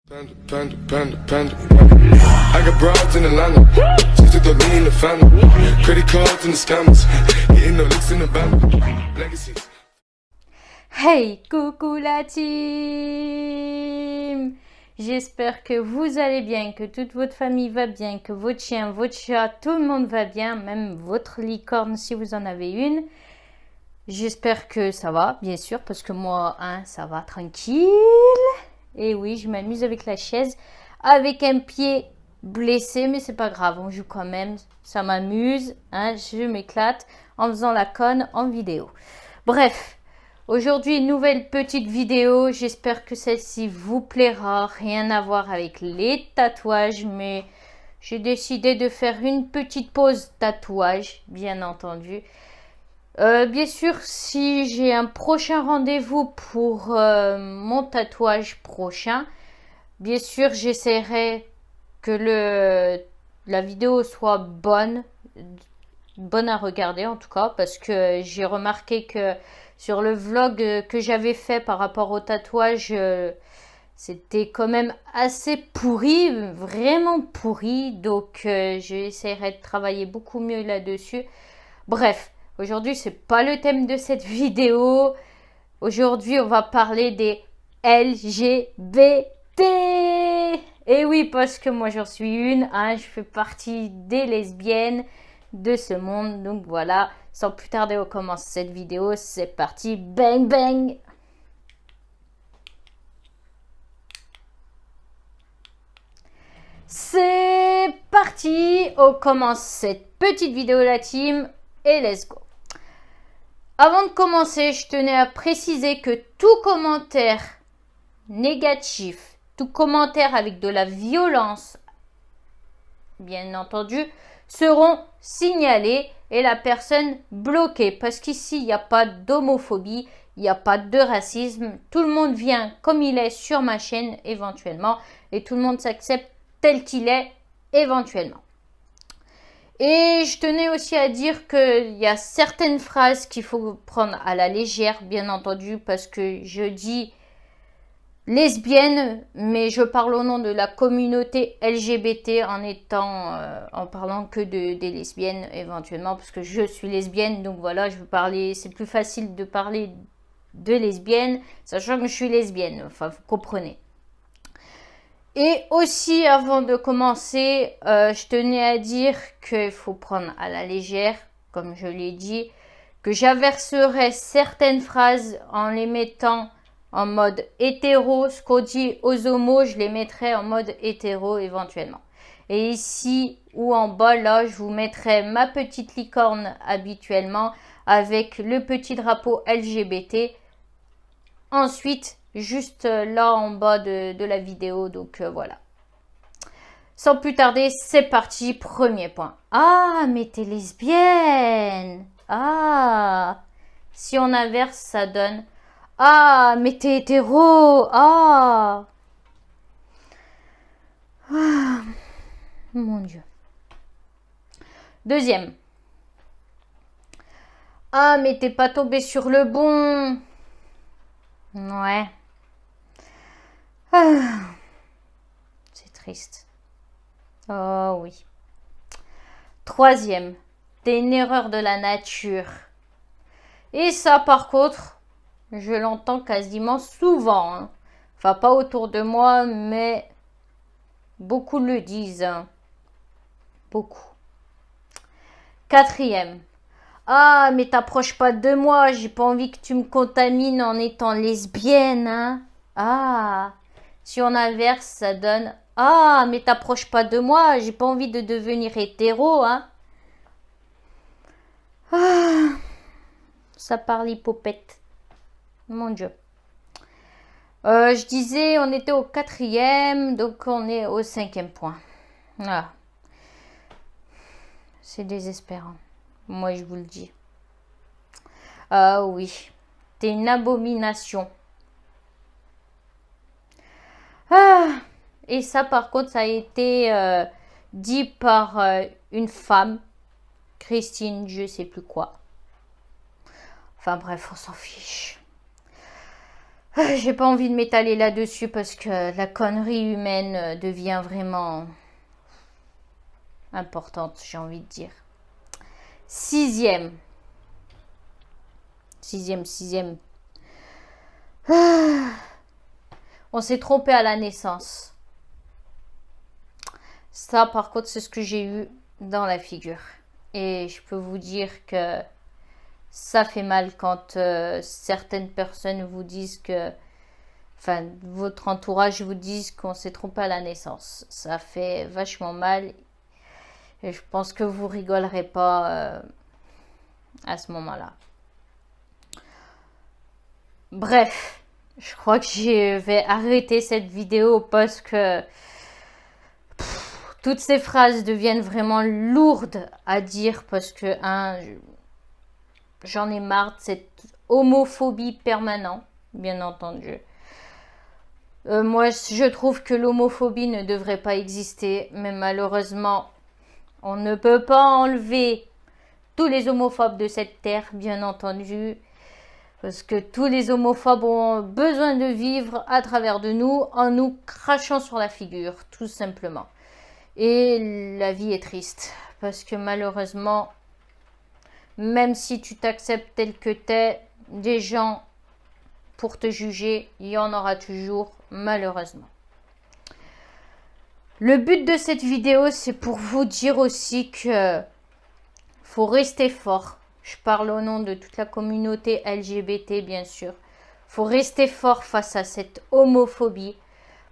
Panda, panda, panda, panda. I got broads in Atlanta. Just took the lean in the family. Credit cards and the scammers. Getting no licks in the band. Legacies. Hey, coucou la team! J'espère que vous allez bien, que toute votre famille va bien, que votre chien, votre chat, tout le monde va bien, même votre licorne si vous en avez une. J'espère que ça va, bien sûr, parce que moi, ça va tranquille. Et oui, je m'amuse avec la chaise, avec un pied blessé, mais c'est pas grave, on joue quand même, ça m'amuse, je m'éclate en faisant la conne en vidéo. Bref. Aujourd'hui, nouvelle petite vidéo, j'espère que celle-ci vous plaira, rien à voir avec les tatouages, mais j'ai décidé de faire une petite pause tatouage, bien entendu. Bien sûr, si j'ai un prochain rendez-vous pour mon tatouage prochain, bien sûr, j'essaierai que la vidéo soit bonne à regarder en tout cas, parce que j'ai remarqué que sur le vlog que j'avais fait par rapport au tatouage, c'était quand même assez pourri, vraiment pourri. Donc, j'essaierai de travailler beaucoup mieux là-dessus. Bref, aujourd'hui, c'est pas le thème de cette vidéo. Aujourd'hui, on va parler des LGBT. Et oui, parce que moi, j'en suis une. Je fais partie des lesbiennes de ce monde. Donc, voilà. Sans plus tarder, on commence cette vidéo. C'est parti, bang bang! C'est parti! On commence cette petite vidéo la team et let's go! Avant de commencer, je tenais à préciser que tout commentaire négatif, tout commentaire avec de la violence, bien entendu, seront signalés et la personne bloquée. Parce qu'ici, il n'y a pas d'homophobie, il n'y a pas de racisme. Tout le monde vient comme il est sur ma chaîne éventuellement. Et tout le monde s'accepte tel qu'il est éventuellement. Et je tenais aussi à dire qu'il y a certaines phrases qu'il faut prendre à la légère, bien entendu. Parce que je dis lesbienne, mais je parle au nom de la communauté LGBT en parlant que des lesbiennes éventuellement, parce que je suis lesbienne, donc voilà, je veux parler, c'est plus facile de parler de lesbienne, sachant que je suis lesbienne, enfin, vous comprenez. Et aussi, avant de commencer, je tenais à dire qu'il faut prendre à la légère, comme je l'ai dit, que j'inverserai certaines phrases en les mettant en mode hétéro. Ce qu'on dit aux homos, je les mettrai en mode hétéro éventuellement. Et ici ou en bas, là, je vous mettrai ma petite licorne habituellement avec le petit drapeau LGBT. Ensuite, juste là en bas de la vidéo. Donc voilà. Sans plus tarder, c'est parti. Premier point. Ah, mais t'es lesbienne. Ah, si on inverse, ça donne... Ah, mais t'es hétéro. Ah. Mon Dieu. Deuxième. Ah, mais t'es pas tombé sur le bon. Ouais. C'est triste. Oh oui. Troisième. T'es une erreur de la nature. Et ça, par contre... Je l'entends quasiment souvent. Enfin, pas autour de moi, mais beaucoup le disent. Beaucoup. Quatrième. Ah, mais t'approches pas de moi. J'ai pas envie que tu me contamines en étant lesbienne. Ah, si on inverse, ça donne... Ah, mais t'approches pas de moi. J'ai pas envie de devenir hétéro. Ah, ça parle hippopète. Mon Dieu. Je disais, on était au quatrième, donc on est au cinquième point. Ah. C'est désespérant. Moi, je vous le dis. Ah oui. T'es une abomination. Ah. Et ça, par contre, ça a été dit par une femme. Christine, je sais plus quoi. Enfin bref, on s'en fiche. J'ai pas envie de m'étaler là-dessus parce que la connerie humaine devient vraiment importante, j'ai envie de dire. Sixième. On s'est trompé à la naissance. Ça, par contre, c'est ce que j'ai eu dans la figure. Et je peux vous dire que ça fait mal quand certaines personnes vous disent que... Enfin, votre entourage vous dit qu'on s'est trompé à la naissance. Ça fait vachement mal. Et je pense que vous rigolerez pas à ce moment-là. Bref, je crois que je vais arrêter cette vidéo parce que toutes ces phrases deviennent vraiment lourdes à dire parce que j'en ai marre de cette homophobie permanente, bien entendu. Moi, je trouve que l'homophobie ne devrait pas exister, mais malheureusement, on ne peut pas enlever tous les homophobes de cette terre, bien entendu, parce que tous les homophobes ont besoin de vivre à travers de nous en nous crachant sur la figure, tout simplement. Et la vie est triste, parce que malheureusement, même si tu t'acceptes tel que t'es, des gens pour te juger, il y en aura toujours, malheureusement. Le but de cette vidéo, c'est pour vous dire aussi que faut rester fort. Je parle au nom de toute la communauté LGBT, bien sûr. Faut rester fort face à cette homophobie.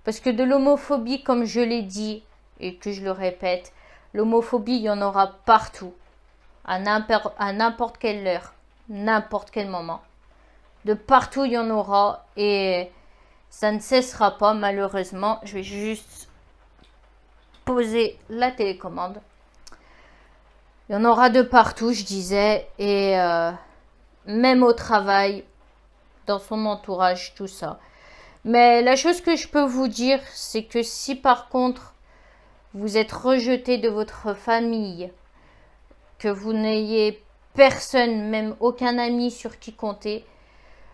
Parce que de l'homophobie, comme je l'ai dit, et que je le répète, l'homophobie, il y en aura partout. À n'importe quelle heure, n'importe quel moment. De partout, il y en aura. Et ça ne cessera pas, malheureusement. Je vais juste poser la télécommande. Il y en aura de partout, je disais, et même au travail, dans son entourage, tout ça. Mais la chose que je peux vous dire, c'est que si par contre, vous êtes rejeté de votre famille, que vous n'ayez personne, même aucun ami sur qui compter,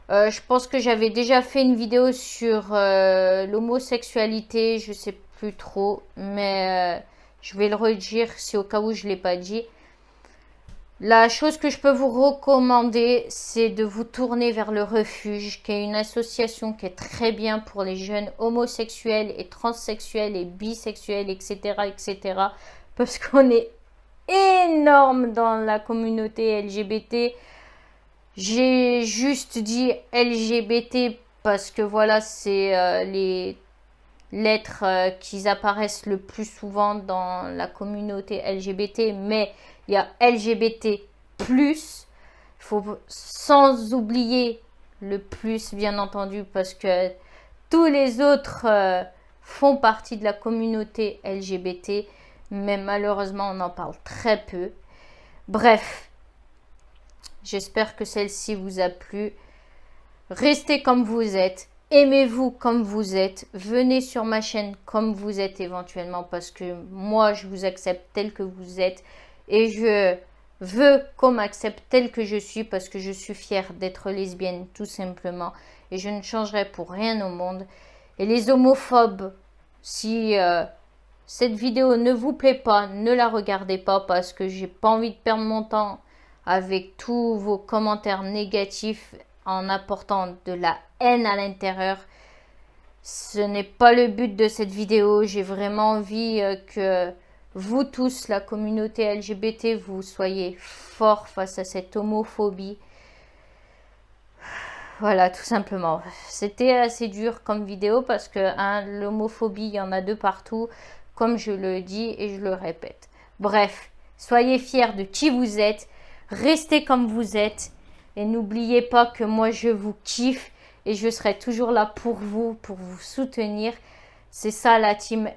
je pense que j'avais déjà fait une vidéo sur l'homosexualité, je sais plus trop, mais je vais le redire si au cas où je ne l'ai pas dit. La chose que je peux vous recommander, c'est de vous tourner vers le Refuge, qui est une association qui est très bien pour les jeunes homosexuels et transsexuels et bisexuels, etc., etc. Parce qu'on est énorme dans la communauté LGBT. J'ai juste dit LGBT parce que voilà, c'est les lettres qui apparaissent le plus souvent dans la communauté LGBT, mais il y a LGBT+, faut sans oublier le plus, bien entendu, parce que tous les autres font partie de la communauté LGBT, mais malheureusement, on en parle très peu. Bref, j'espère que celle-ci vous a plu. Restez comme vous êtes. Aimez-vous comme vous êtes. Venez sur ma chaîne comme vous êtes éventuellement, parce que moi, je vous accepte tel que vous êtes. Et je veux qu'on m'accepte tel que je suis parce que je suis fière d'être lesbienne tout simplement. Et je ne changerai pour rien au monde. Et les homophobes, si cette vidéo ne vous plaît pas, ne la regardez pas parce que j'ai pas envie de perdre mon temps avec tous vos commentaires négatifs en apportant de la haine à l'intérieur. Ce n'est pas le but de cette vidéo. J'ai vraiment envie que vous tous, la communauté LGBT, vous soyez forts face à cette homophobie. Voilà, tout simplement. C'était assez dur comme vidéo parce que l'homophobie, il y en a de partout, comme je le dis et je le répète. Bref, soyez fiers de qui vous êtes, restez comme vous êtes et n'oubliez pas que moi, je vous kiffe et je serai toujours là pour vous soutenir. C'est ça la team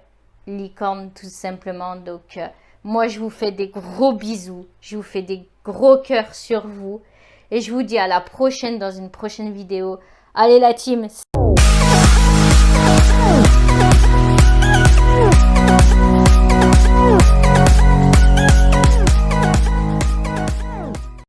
Licorne, tout simplement. Donc, moi, je vous fais des gros bisous. Je vous fais des gros cœurs sur vous. Et je vous dis à la prochaine dans une prochaine vidéo. Allez, la team!